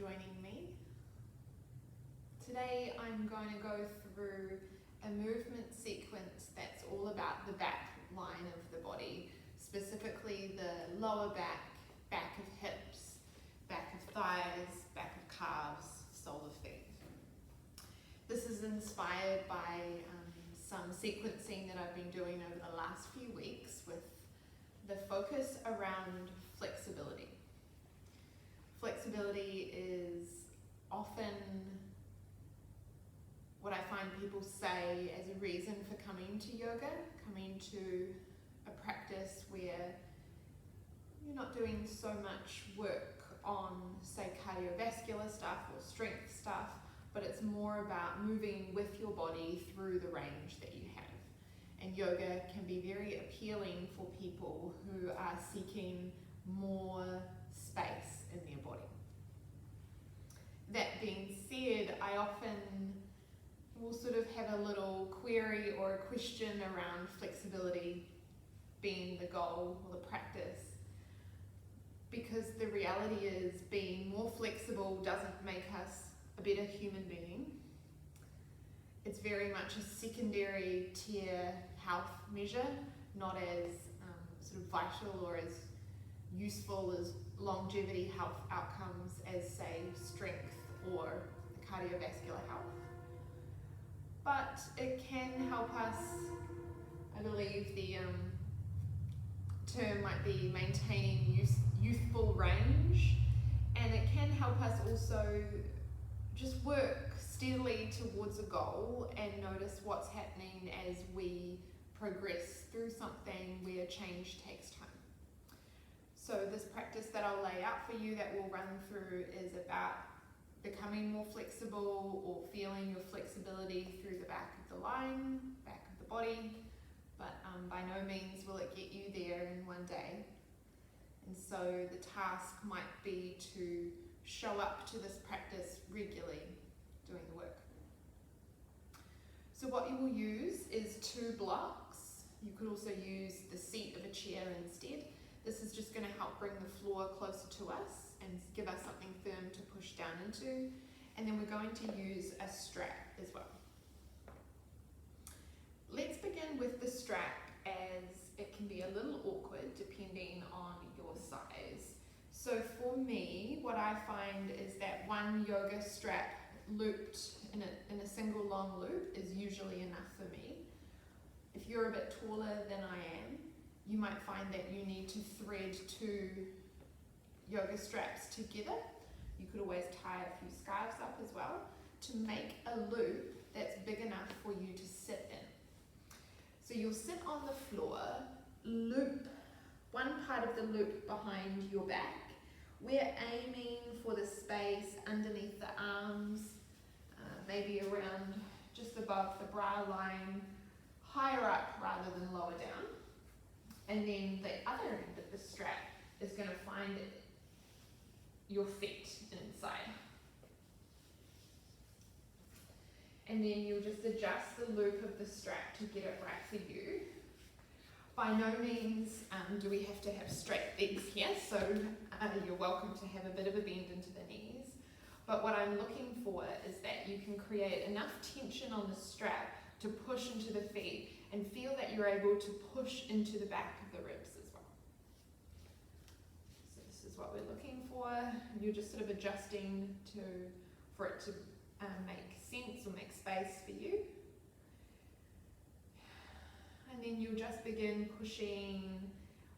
joining me. Today I'm going to go through a movement sequence that's all about the back line of the body, specifically the lower back, back of hips, back of thighs, back of calves, sole of feet. This is inspired by some sequencing that I've been doing over the last few weeks with the focus around flexibility. Flexibility is often what I find people say as a reason for coming to yoga, coming to a practice where you're not doing so much work on, say, cardiovascular stuff or strength stuff, but it's more about moving with your body through the range that you have. And yoga can be very appealing for people who are seeking more space in their body. That being said, I often will sort of have a little query or a question around flexibility being the goal or the practice, because the reality is being more flexible doesn't make us a better human being. It's very much a secondary tier health measure, not as sort of vital or as useful as longevity health outcomes as, say, strength or cardiovascular health. But it can help us, I believe the term might be maintaining youthful range, and it can help us also just work steadily towards a goal and notice what's happening as we progress through something where change takes time. So this practice that I'll lay out for you that we'll run through is about becoming more flexible or feeling your flexibility through the back of the line, back of the body, but by no means will it get you there in one day. And so the task might be to show up to this practice regularly, doing the work. So what you will use is 2 blocks. You could also use the seat of a chair instead. This is just going to help bring the floor closer to us and give us something firm to push down into. And then we're going to use a strap as well. Let's begin with the strap, as it can be a little awkward depending on your size. So for me, what I find is that one yoga strap looped in a single long loop is usually enough for me. If you're a bit taller than I am, you might find that you need to thread 2 yoga straps together. You could always tie a few scarves up as well to make a loop that's big enough for you to sit in. So you'll sit on the floor, loop one part of the loop behind your back. We're aiming for the space underneath the arms, maybe around just above the brow line, higher up rather than lower down. And then the other end of the strap is going to find your feet inside. And then you'll just adjust the loop of the strap to get it right for you. By no means do we have to have straight legs here, so you're welcome to have a bit of a bend into the knees. But what I'm looking for is that you can create enough tension on the strap to push into the feet and feel that you're able to push into the back of the ribs as well. So this is what we're looking for. You're just sort of adjusting for it to make sense or make space for you. And then you'll just begin pushing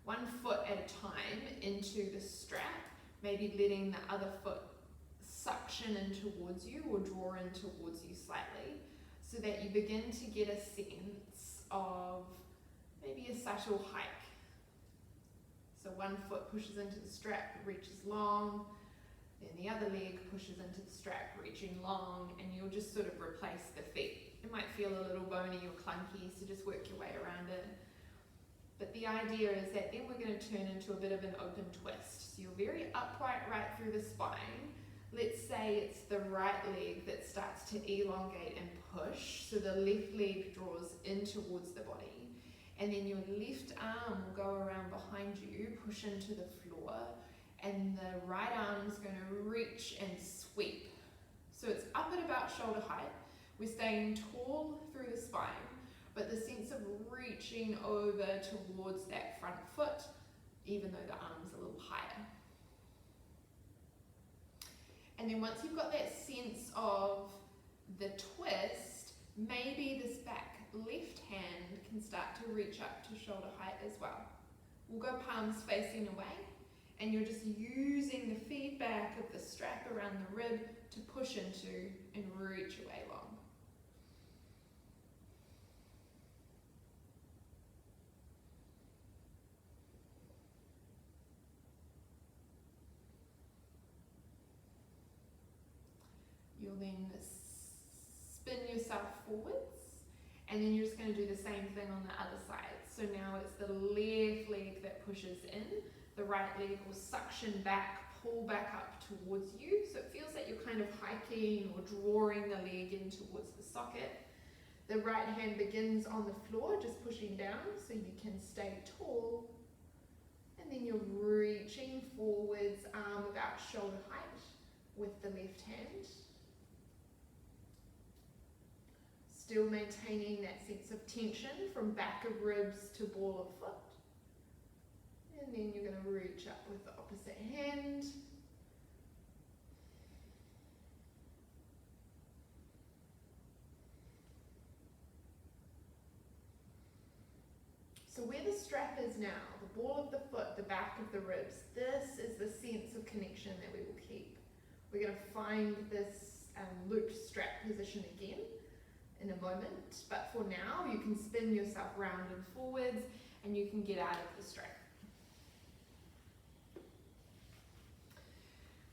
one foot at a time into the strap, maybe letting the other foot suction in towards you or draw in towards you slightly, so that you begin to get a sense of maybe a subtle hike. So one foot pushes into the strap, reaches long, then the other leg pushes into the strap, reaching long, and you'll just sort of replace the feet. It might feel a little bony or clunky, so just work your way around it. But the idea is that then we're going to turn into a bit of an open twist. So you're very upright right through the spine. Let's say it's the right leg that starts to elongate and push, so the left leg draws in towards the body, and then your left arm will go around behind you, push into the floor, and the right arm is going to reach and So it's up at about shoulder height. We're staying tall through the spine, but the sense of reaching over towards that front foot, even though the arm's a little higher. And then once you've got that sense of the twist, maybe this back left hand can start to reach up to shoulder height as well. We'll go palms facing away, and you're just using the feedback of the strap around the rib to push into and reach away long. You'll then spin yourself forwards, and then you're just going to do the same thing on the other side. So now it's the left leg that pushes in, the right leg will suction back, pull back up towards you, so it feels like you're kind of hiking or drawing the leg in towards the socket. The right hand begins on the floor, just pushing down so you can stay tall, and then you're reaching forwards, arm about shoulder height with the left hand. Still maintaining that sense of tension from back of ribs to ball of foot. And then you're going to reach up with the opposite hand. So where the strap is now, the ball of the foot, the back of the ribs, this is the sense of connection that we will keep. We're going to find this looped strap position again in a moment, but for now you can spin yourself round and forwards and you can get out of the strap.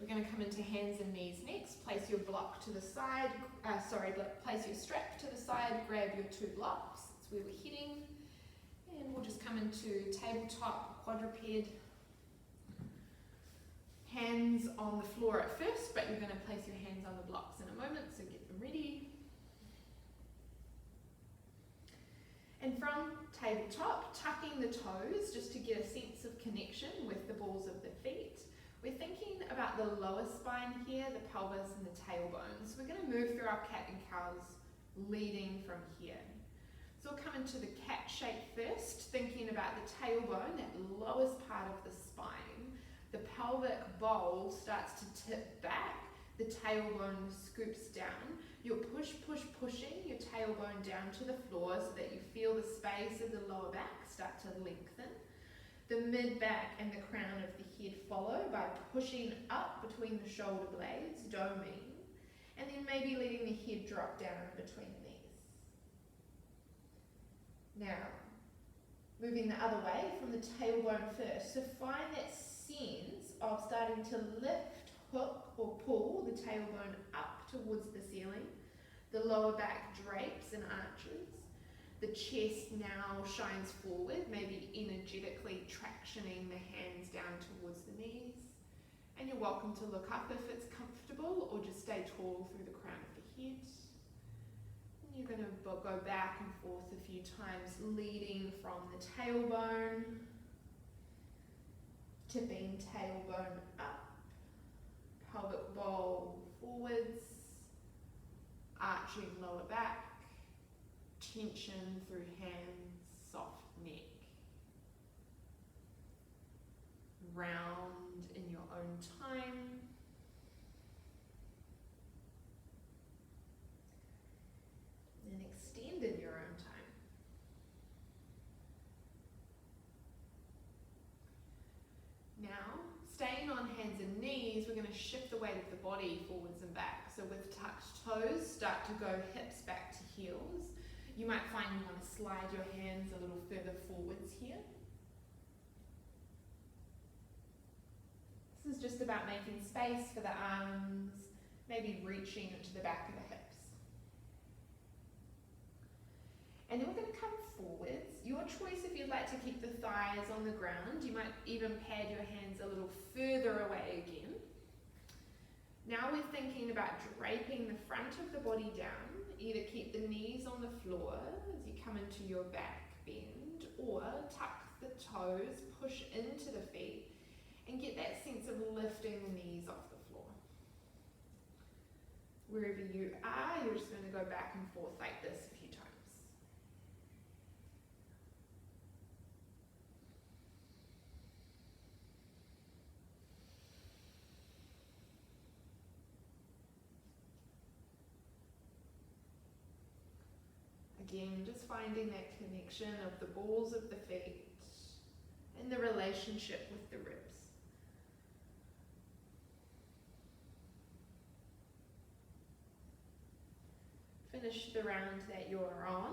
We're going to come into hands and knees next. Place your block to the side, place your strap to the side, grab your two blocks, that's where we're heading, and we'll just come into tabletop, quadruped. Hands on the floor at first, but you're going to place your hands on the blocks in a moment, so get them ready. And from tabletop, tucking the toes just to get a sense of connection with the balls of the feet. We're thinking about the lower spine here, the pelvis and the tailbone. So we're going to move through our cat and cows leading from here. So we'll come into the cat shape first, thinking about the tailbone, that lowest part of the spine. The pelvic bowl starts to tip back, the tailbone scoops down. You're pushing your tailbone down to the floor so that you feel the space of the lower back start to lengthen. The mid-back and the crown of the head follow by pushing up between the shoulder blades, doming, and then maybe letting the head drop down between the knees. Now, moving the other way from the tailbone first. So find that sense of starting to lift, hook or pull the tailbone up towards the ceiling. The lower back drapes and arches. The chest now shines forward, maybe energetically tractioning the hands down towards the knees. And you're welcome to look up if it's comfortable, or just stay tall through the crown of the head. And you're going to go back and forth a few times, leading from the tailbone, tipping tailbone up, pelvic bowl forwards, arching lower back, tension through hands, soft neck. Round in your own time. And extend in your own time. Now, staying on hands and knees, we're going to shift the weight of the body forwards and back. So with tucked toes, start to go hips back to heels. You might find you want to slide your hands a little further forwards here. This is just about making space for the arms, maybe reaching into the back of the hips. And then we're going to come forwards. Your choice if you'd like to keep the thighs on the ground. You might even pad your hands a little further away again. Now we're thinking about draping the front of the body down. Either keep the knees on the floor as you come into your back bend, or tuck the toes, push into the feet, and get that sense of lifting the knees off the floor. wherever you are, you're just going to go back and forth like this a few times. Again, just finding that connection of the balls of the feet and the relationship with the ribs. Finish the round that you're on.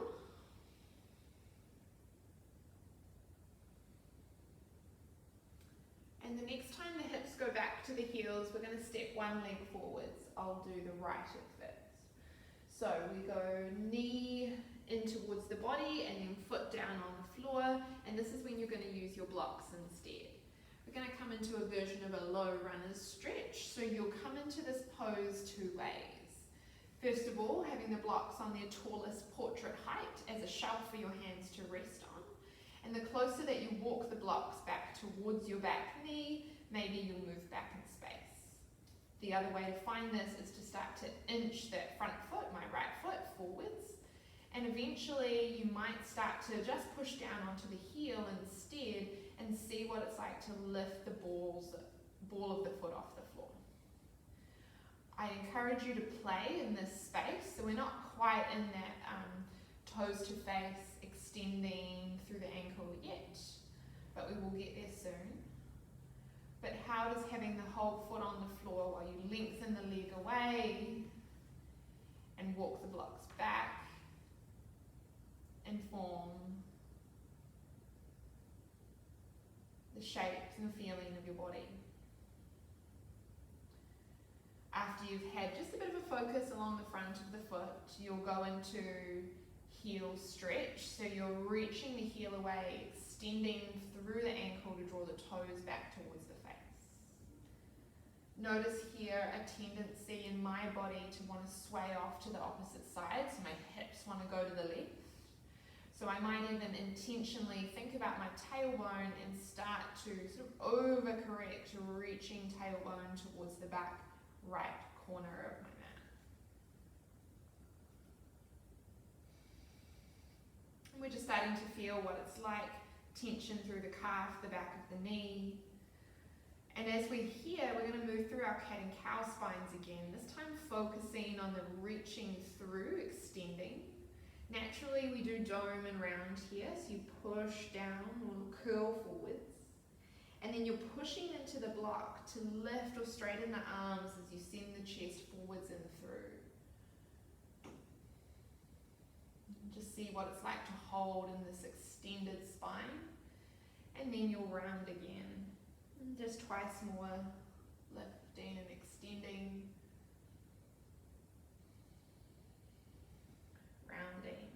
And the next time the hips go back to the heels, we're going to step one leg forwards. I'll do the right hip first. So we go knee in towards the body and then foot down on the floor. And this is when you're going to use your blocks instead. We're going to come into a version of a low runner's stretch. So you'll come into this pose two ways. First of all, having the blocks on their tallest portrait height as a shelf for your hands to rest on. And the closer that you walk the blocks back towards your back knee, maybe you'll move back in space. The other way to find this is to start to inch that front foot, my right foot, forwards. And eventually you might start to just push down onto the heel instead and see what it's like to lift the ball of the foot off the floor. I encourage you to play in this space, so we're not quite in that toes to face, extending through the ankle yet, but we will get there soon. But how does having the whole foot on the floor while you lengthen the leg away and walk the blocks back inform the shape and the feeling of your body? After you've had just a bit of a focus along the front of the foot, you'll go into heel stretch. So you're reaching the heel away, extending through the ankle to draw the toes back towards the face. Notice here a tendency in my body to want to sway off to the opposite side, so my hips want to go to the left. So I might even intentionally think about my tailbone and start to sort of overcorrect, reaching tailbone towards the back right corner of my mat. And we're just starting to feel what it's like, tension through the calf, the back of the knee. And as we're here, we're going to move through our cat and cow spines again, this time focusing on the reaching through, extending. Naturally, we do dome and round here, so you push down or curl forwards. And then you're pushing into the block to lift or straighten the arms as you send the chest forwards and through. Just see what it's like to hold in this extended spine. And then you'll round again. And just twice more, lifting and extending. Rounding.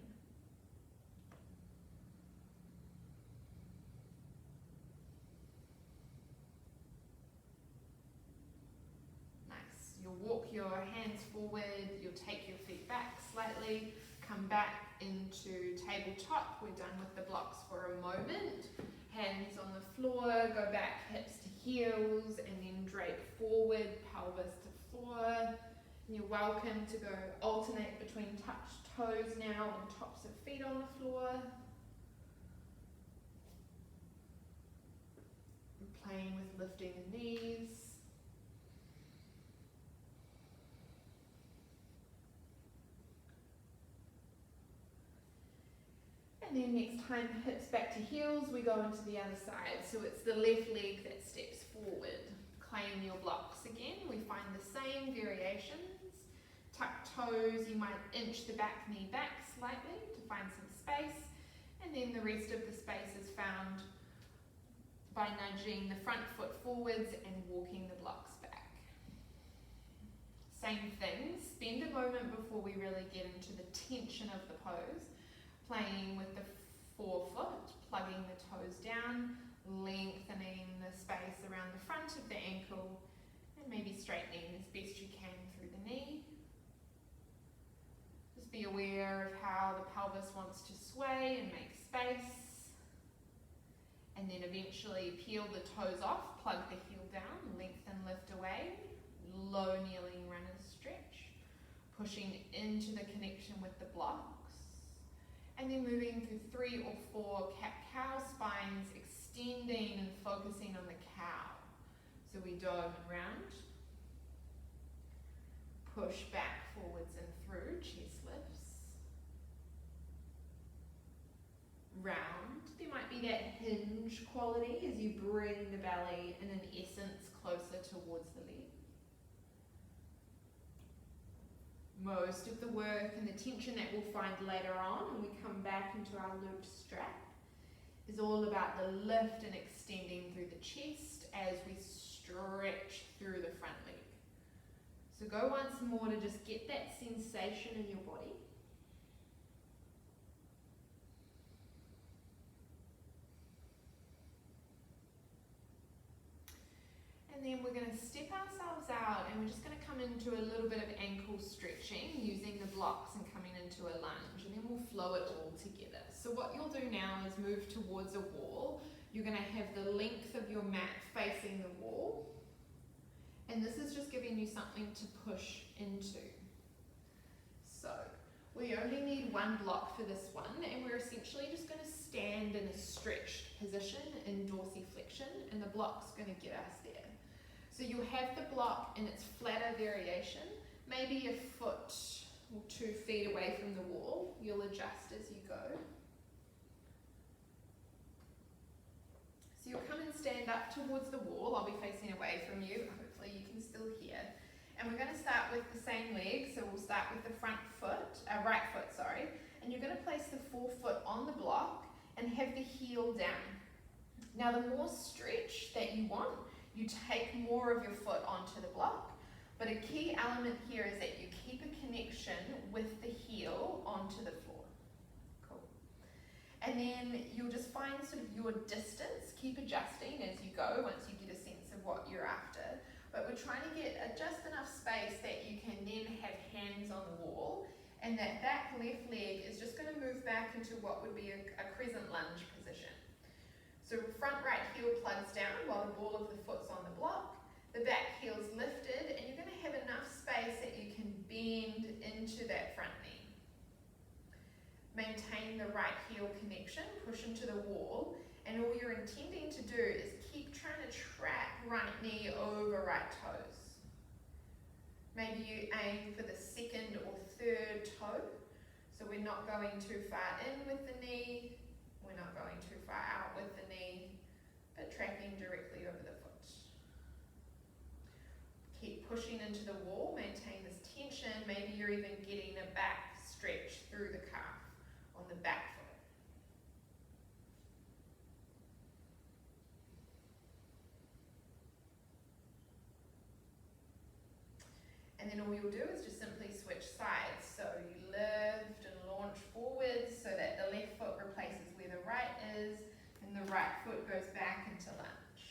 You'll walk your hands forward, you'll take your feet back slightly, come back into tabletop. We're done with the blocks for a moment. Hands on the floor, go back hips to heels, and then drape forward, pelvis to floor. And you're welcome to go alternate between touched toes now and tops of feet on the floor. And playing with lifting the knees. And then next time, hips back to heels, we go into the other side. So it's the left leg that steps forward. Claim your blocks again. We find the same variations. Tuck toes, you might inch the back knee back slightly to find some space. And then the rest of the space is found by nudging the front foot forwards and walking the blocks back. Same thing, spend a moment before we really get into the tension of the pose. Playing with the forefoot, plugging the toes down, lengthening the space around the front of the ankle, and maybe straightening as best you can through the knee. Just be aware of how the pelvis wants to sway and make space. And then eventually peel the toes off, plug the heel down, lengthen, lift away, low kneeling runner's stretch. pushing into the connection with the blocks. And then moving through 3 or 4 cat-cow spines, extending and focusing on the cow. So we dome and round. Push back, forwards and through, chest lifts. Round. There might be that hinge quality as you bring the belly in an essence closer towards the leg. Most of the work and the tension that we'll find later on when we come back into our looped strap is all about the lift and extending through the chest as we stretch through the front leg. So go once more to just get that sensation in your body. And then we're going to step ourselves out and we're just going to come into a little bit of ankle stretching using the blocks and coming into a lunge, and then we'll flow it all together. So what you'll do now is move towards a wall. You're going to have the length of your mat facing the wall, and this is just giving you something to push into. So we only need one block for this one, and we're essentially just going to stand in a stretched position in dorsiflexion, and the block's going to get us there. So you'll have the block in its flatter variation, maybe a foot or 2 feet away from the wall. You'll adjust as you go. So you'll come and stand up towards the wall. I'll be facing away from you. Hopefully you can still hear. And we're going to start with the same leg. So we'll start with the right foot, and you're going to place the forefoot on the block and have the heel down. Now the more stretch that you want, you take more of your foot onto the block, but a key element here is that you keep a connection with the heel onto the floor. Cool. And then you'll just find sort of your distance, keep adjusting as you go once you get a sense of what you're after, but we're trying to get just enough space that you can then have hands on the wall, and that back left leg is just going to move back into what would be a crescent lunge position. So front right heel plugs down while the ball of the foot's on the block, the back heel's lifted, and you're going to have enough space that you can bend into that front knee. Maintain the right heel connection, push into the wall, and all you're intending to do is keep trying to trap right knee over right toes. Maybe you aim for the 2nd or 3rd toe, so we're not going too far in with the knee, we're not going too far out with the knee, but trapping directly over the foot. Keep pushing into the wall, maintain this tension. Maybe you're even getting a back stretch through the calf on the back foot. And then all you'll do is just simply switch sides. So you lift and launch forwards so that the left foot replaces where the right is, and the right foot goes back into lunge.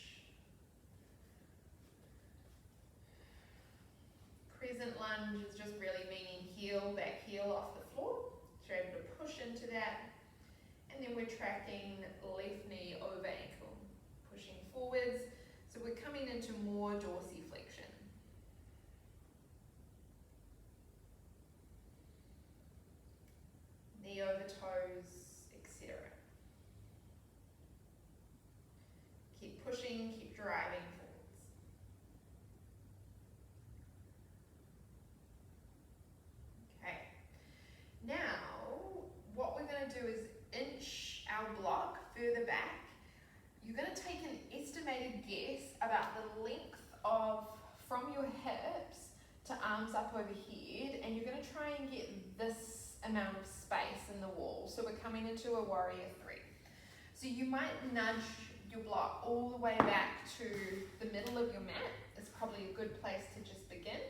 Crescent lunge is just really meaning back heel off the floor. So you're able to push into that, and then we're tracking left knee over ankle, pushing forwards. So we're coming into more dorsiflexion. Knee over toes, etc. Keep pushing, keep driving forwards. Okay. Now, what we're going to do is inch our block further back. You're going to take an estimated guess about the length from your hips to arms up overhead, and you're going to try and get this amount of space in the wall. So we're coming into a warrior 3. So you might nudge your block all the way back to the middle of your mat. It's probably a good place to just begin.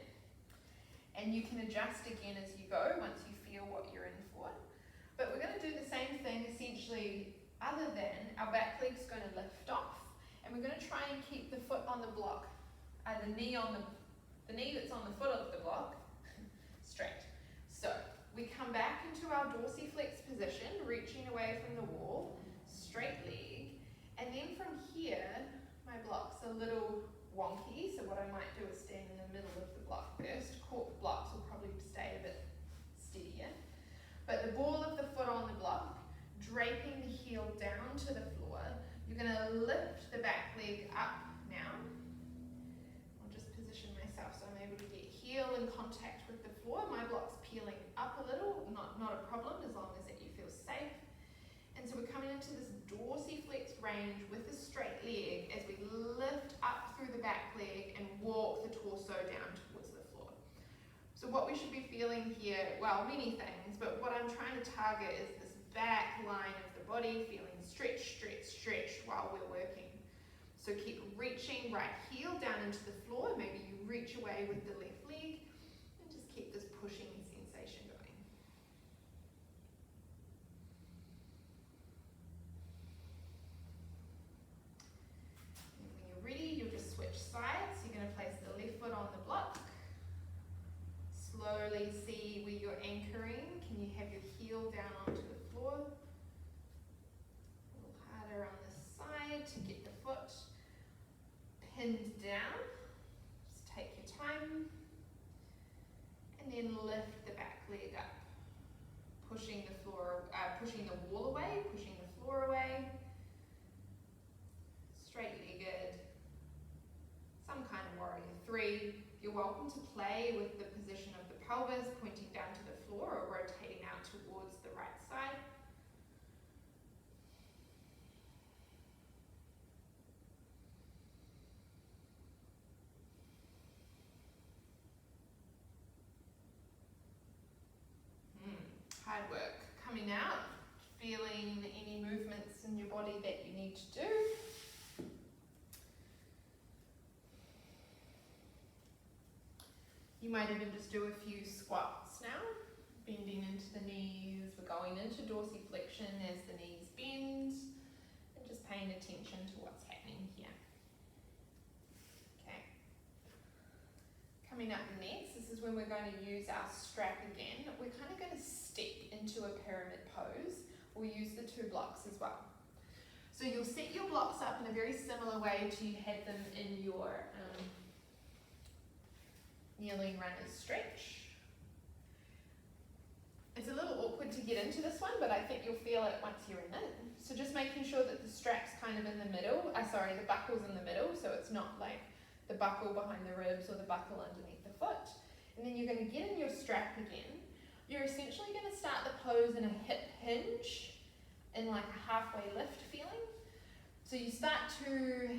And you can adjust again as you go once you feel what you're in for. But we're going to do the same thing essentially, other than our back leg's going to lift off, and we're going to try and keep the foot on the block, the knee that's on the foot of the block straight. So we come back into our dorsiflex position, reaching away from the wall, straight leg, and then from here, my block's a little wonky, so what I might do is stand in the middle of the block first. Cork blocks will probably stay a bit steadier. But the ball of the foot on the block, draping the heel down to the floor. You're going to lift the back leg up now. I'll just position myself so I'm able to get heel in contact with the floor. My block's peeling up a little, not a problem as long as that you feel safe. And so we're coming into this dorsiflex range with a straight leg as we lift up through the back leg and walk the torso down towards the floor. So what we should be feeling here, well, many things, but what I'm trying to target is this back line of the body, feeling stretched, stretched, stretched while we're working. So keep reaching right heel down into the floor. Maybe you reach away with the left leg and just keep this pushing sensation going. And when you're ready, you'll just switch sides. You're going to place the left foot on the block. Slowly see where you're anchoring. Can you have your heel down onto the floor? A little harder on this side to get the foot pinned down. Just take your time. And then lift the back leg up. Pushing the floor, pushing the wall away, pushing the floor away. Straight-legged. Some kind of warrior 3. You're welcome to play with the position of the pelvis, pointing down to the floor or rotating out towards the right side. Hard work. Coming out, feeling any movements in your body that you need to do. You might even just do a few squats now, bending into the knees. We're going into dorsiflexion as the knees bend, and just paying attention to what's happening here. Okay. Coming up next, this is when we're going to use our strap again. We're kind of going to step into a pyramid pose. We'll use the 2 blocks as well. So you'll set your blocks up in a very similar way to you had them in your kneeling runner's stretch. It's a little awkward to get into this one, but I think you'll feel it once you're in it. So just making sure that the strap's kind of in the middle, the buckle's in the middle, so it's not like the buckle behind the ribs or the buckle underneath the foot. And then you're going to get in your strap again. You're essentially going to start the pose in a hip hinge, in like a halfway lift feeling. So you start to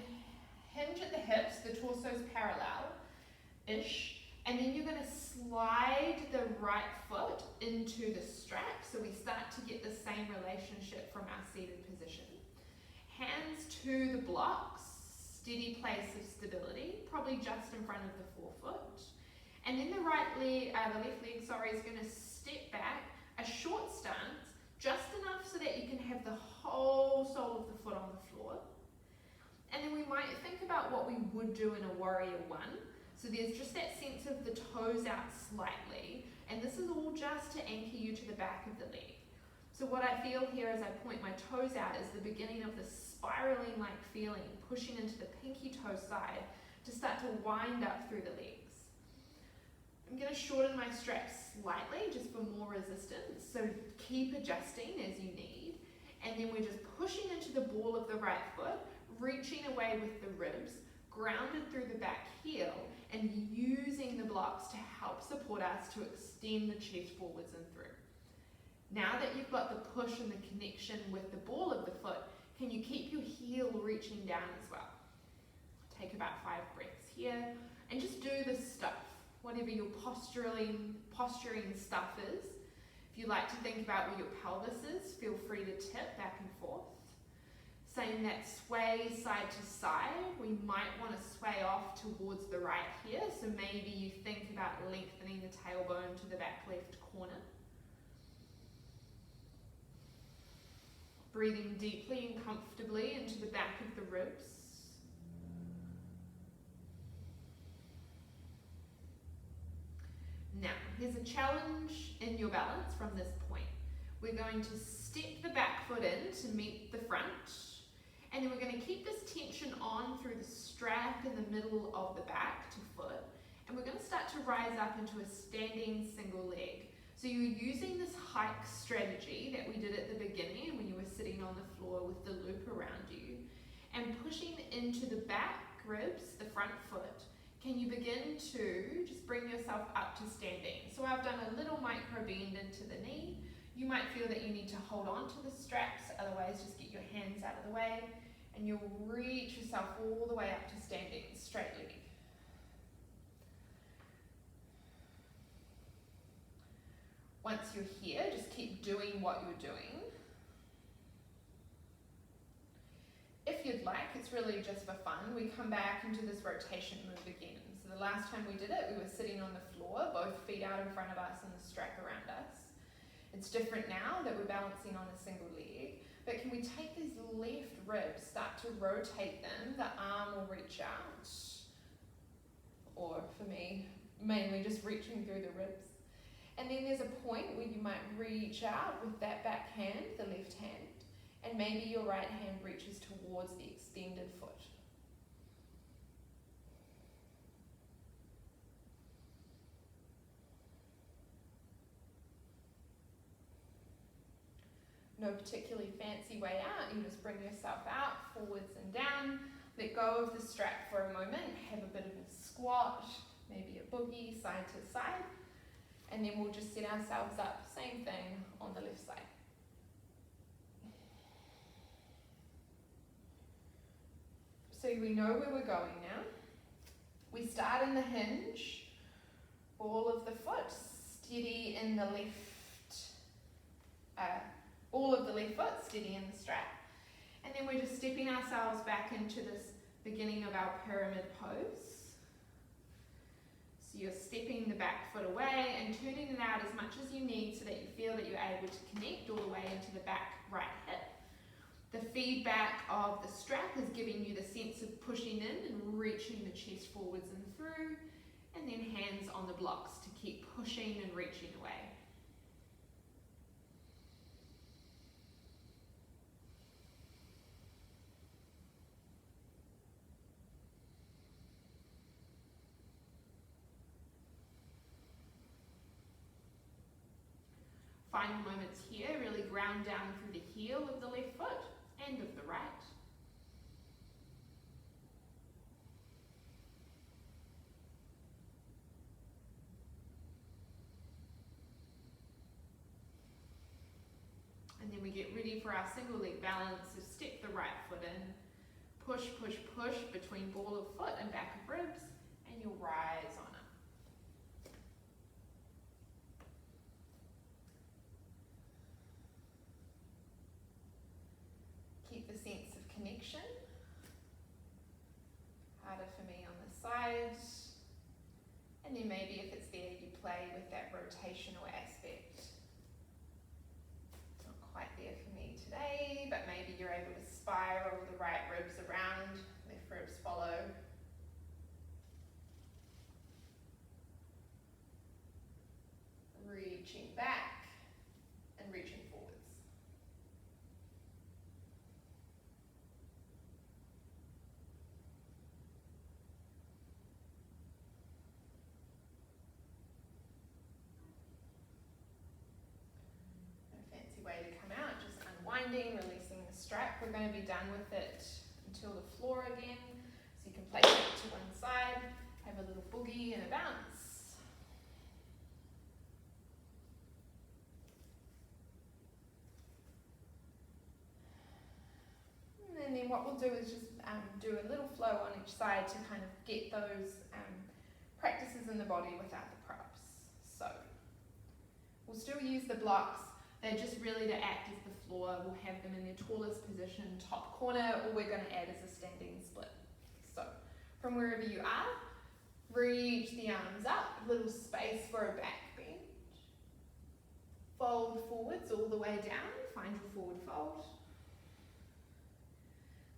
hinge at the hips, the torso's parallel-ish, and then you're going to slide the right foot into the strap, so we start to get the same relationship from our seated position. Hands to the blocks, steady place of stability, probably just in front of the forefoot. And then the left leg, is going to step back, a short stance, just enough so that you can have the whole sole of the foot on the floor. And then we might think about what we would do in a warrior 1. So there's just that sense of the toes out slightly, and this is all just to anchor you to the back of the leg. So what I feel here as I point my toes out is the beginning of the spiraling-like feeling, pushing into the pinky toe side to start to wind up through the legs. I'm going to shorten my strap slightly just for more resistance, so keep adjusting as you need. And then we're just pushing into the ball of the right foot, reaching away with the ribs, grounded through the back heel, and using the blocks to help support us to extend the chest forwards and through. Now that you've got the push and the connection with the ball of the foot, can you keep your heel reaching down as well? Take about 5 breaths here, and just do the stuff, whatever your posturing stuff is. If you like to think about where your pelvis is, feel free to tip back and forth. Same that sway side to side. We might want to sway off towards the right here, so maybe you think about lengthening the tailbone to the back left corner. Breathing deeply and comfortably into the back of the ribs. Now, here's a challenge in your balance from this point. We're going to step the back foot in to meet the front, And then we're going to keep this tension on through the strap in the middle of the back to foot. And we're going to start to rise up into a standing single leg. So you're using this hike strategy that we did at the beginning when you were sitting on the floor with the loop around you, and pushing into the back ribs, the front foot. Can you begin to just bring yourself up to standing? So I've done a little micro bend into the knee. You might feel that you need to hold on to the straps, otherwise just get your hands out of the way, and you'll reach yourself all the way up to standing, straight leg. Once you're here, just keep doing what you're doing. If you'd like, it's really just for fun, we come back into this rotation move again. So the last time we did it, we were sitting on the floor, both feet out in front of us and the strap around us. It's different now that we're balancing on a single leg, but can we take these left ribs, start to rotate them, the arm will reach out, or for me, mainly just reaching through the ribs. And then there's a point where you might reach out with that back hand, the left hand, and maybe your right hand reaches towards the extended foot. No particularly fancy way out, you just bring yourself out, forwards and down, let go of the strap for a moment, have a bit of a squat, maybe a boogie side to side, and then we'll just set ourselves up, same thing on the left side. So we know where we're going now. We start in the hinge, ball of the foot, steady in the left, ball of the left foot, steady in the strap. And then we're just stepping ourselves back into this beginning of our pyramid pose. So you're stepping the back foot away and turning it out as much as you need so that you feel that you're able to connect all the way into the back right hip. The feedback of the strap is giving you the sense of pushing in and reaching the chest forwards and through, and then hands on the blocks to keep pushing and reaching away. Final moments here, really ground down through the heel of the left foot and of the right. And then we get ready for our single leg balance, so step the right foot in, push, push, push between ball of foot and back of ribs, and you'll rise on up. Keep the sense of connection. Harder for me on the side. And then maybe if it's there, you play with that rotational aspect. Not quite there for me today, but maybe you're able to spiral the right ribs around, left ribs follow. Reaching back and reaching forwards. Way to come out, just unwinding, releasing the strap. We're going to be done with it until the floor again. So you can place it to one side, have a little boogie and a bounce. And then what we'll do is just do a little flow on each side to kind of get those practices in the body without the props. So we'll still use the blocks. They're just really to act as the floor. We'll have them in their tallest position, top corner. All we're going to add is a standing split. So from wherever you are, reach the arms up, a little space for a back bend. Fold forwards all the way down, find your forward fold.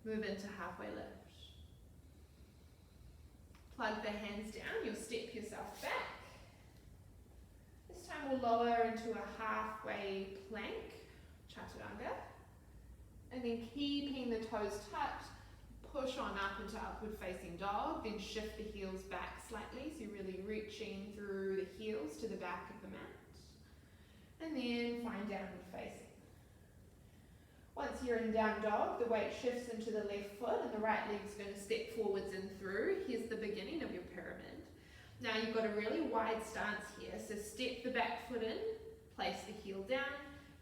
Move into halfway lift. Plug the hands down, you'll step yourself back. This time we'll lower into a halfway plank, chaturanga. And then keeping the toes tucked, push on up into upward facing dog, then shift the heels back slightly, so you're really reaching through the heels to the back of the mat. And then find downward facing. Once you're in down dog, the weight shifts into the left foot and the right leg's going to step forwards and through. Here's the beginning of your pyramid. Now you've got a really wide stance here, so step the back foot in, place the heel down,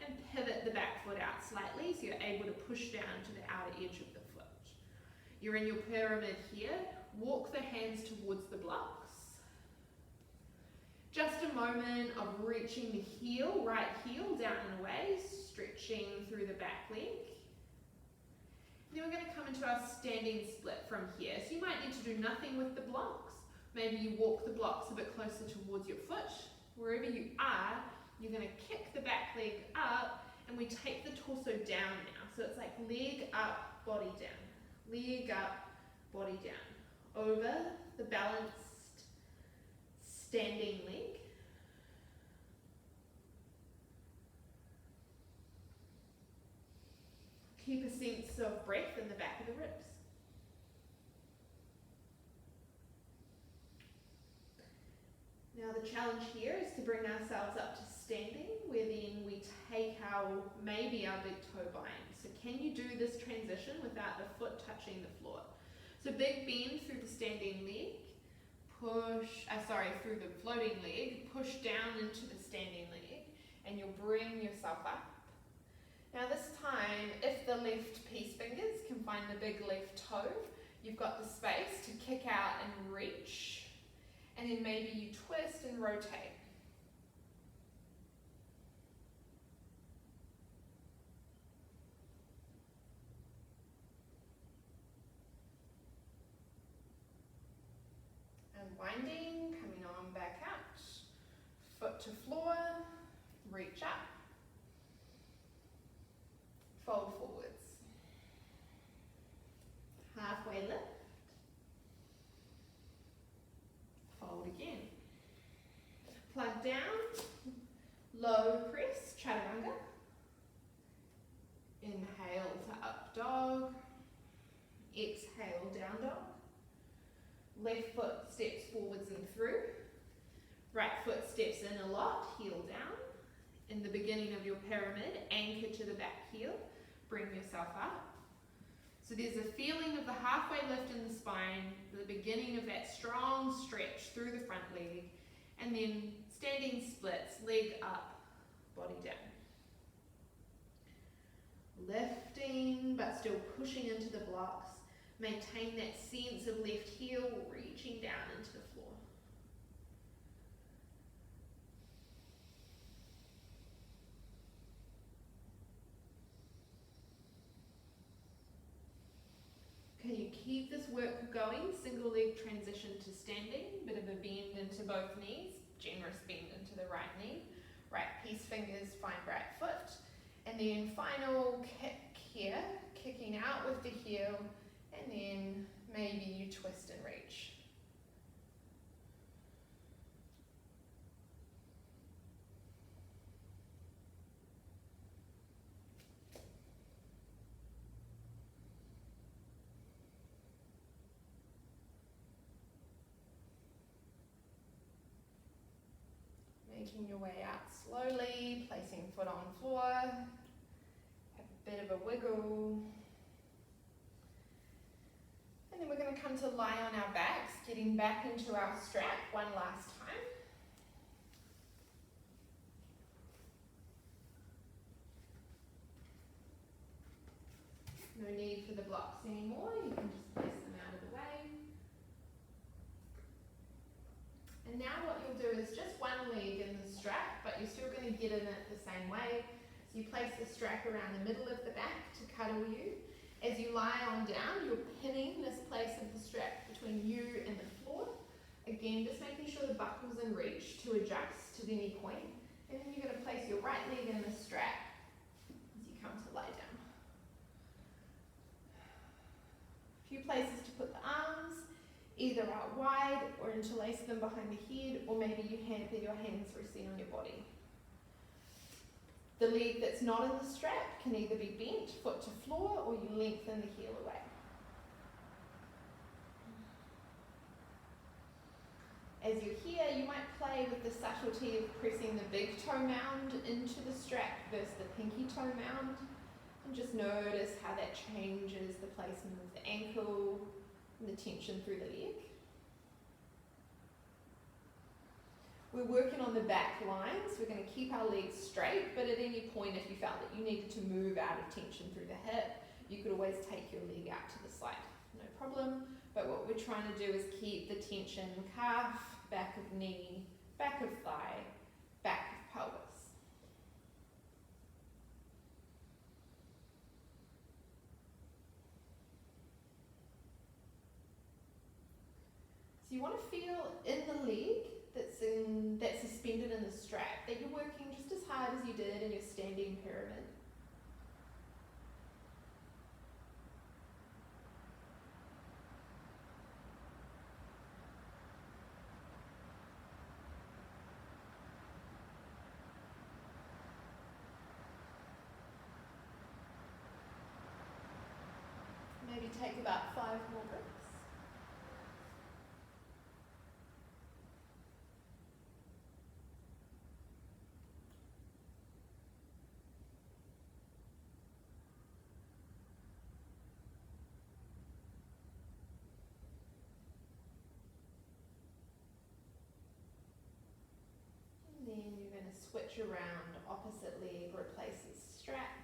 and pivot the back foot out slightly so you're able to push down to the outer edge of the foot. You're in your pyramid here, walk the hands towards the blocks. Just a moment of reaching the heel, right heel down and away, stretching through the back leg. Then we're going to come into our standing split from here. So you might need to do nothing with the blocks. Maybe you walk the blocks a bit closer towards your foot. Wherever you are, you're going to kick the back leg up and we take the torso down now. So it's like leg up, body down. Leg up, body down. Over the balanced standing leg. Keep a sense of breath in the back of the ribs. Now the challenge here is to bring ourselves up to standing, where then we take maybe our big toe bind. So can you do this transition without the foot touching the floor? So big bend through the standing leg. Through the floating leg, push down into the standing leg, and you'll bring yourself up. Now this time, if the left peace fingers can find the big left toe, you've got the space to kick out and reach, and then maybe you twist and rotate. Unwinding, coming on back out, foot to floor, reach up, fold forwards, halfway lift, fold again, plug down, low press, chaturanga, inhale to up dog, exhale down dog. Left foot steps forwards and through. Right foot steps in a lot, heel down. In the beginning of your pyramid, anchor to the back heel. Bring yourself up. So there's a feeling of the halfway lift in the spine, the beginning of that strong stretch through the front leg, and then standing splits, leg up, body down. Lifting, but still pushing into the blocks. Maintain that sense of left heel reaching down into the floor. Can you keep this work going? Single leg transition to standing, bit of a bend into both knees, generous bend into the right knee. Right peace fingers find right foot. And then final kick here, kicking out with the heel. And then maybe you twist and reach. Making your way out slowly, placing foot on floor. Have a bit of a wiggle. And then we're going to come to lie on our backs, getting back into our strap one last time. No need for the blocks anymore, you can just place them out of the way. And now what you'll do is just one leg in the strap, but you're still going to get in it the same way. So you place the strap around the middle of the back to cuddle you. As you lie on down, you're pinning this place of the strap between you and the floor. Again, just making sure the buckle's in reach to adjust at any point. And then you're going to place your right leg in the strap as you come to lie down. A few places to put the arms, either out wide or interlace them behind the head, or maybe you your hands resting on your body. The leg that's not in the strap can either be bent foot to floor or you lengthen the heel away. As you're here, you might play with the subtlety of pressing the big toe mound into the strap versus the pinky toe mound. And just notice how that changes the placement of the ankle and the tension through the leg. We're working on the back lines. We're going to keep our legs straight, but at any point if you felt that you needed to move out of tension through the hip, you could always take your leg out to the side, no problem. But what we're trying to do is keep the tension calf, back of knee, back of thigh, back of pelvis. So you want to feel in the leg that's suspended in the strap that you're working just as hard as you did in your standing pyramid. Maybe take about 5 more breaths. And then you're going to switch around, opposite leg replaces strap.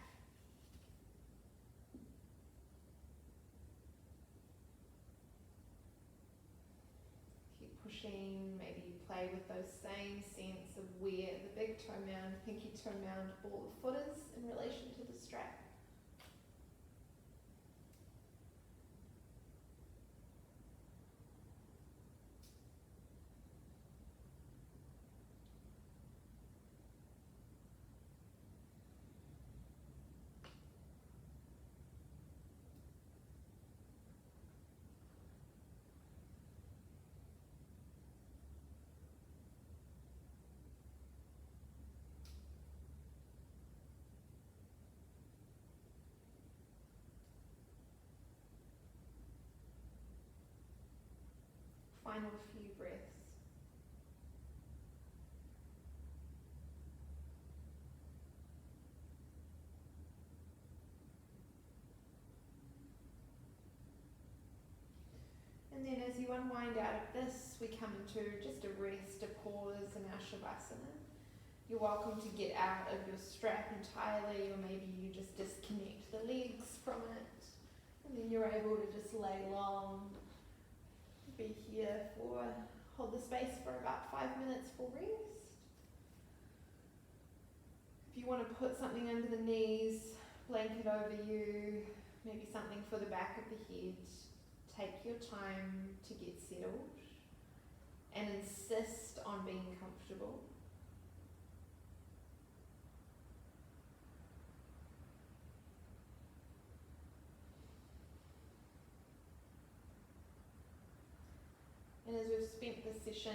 Pushing, maybe you play with those same sense of where the big toe mound, pinky toe mound, ball of foot is in relation to the strap. Final few breaths. And then as you unwind out of this, we come into just a rest, a pause in our Shavasana. You're welcome to get out of your strap entirely, or maybe you just disconnect the legs from it. And then you're able to just lay long, be here for, hold the space for about 5 minutes for rest. If you want to put something under the knees, blanket over you, maybe something for the back of the head, take your time to get settled and insist on being comfortable. And as we've spent the session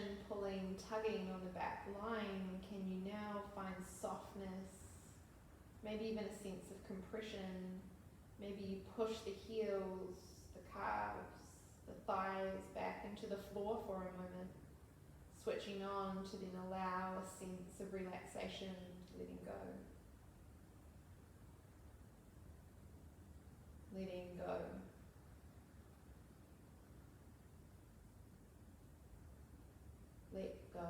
tugging on the back line, can you now find softness, maybe even a sense of compression? Maybe you push the heels, the calves, the thighs back into the floor for a moment, switching on to then allow a sense of relaxation, letting go. Letting go. Let go.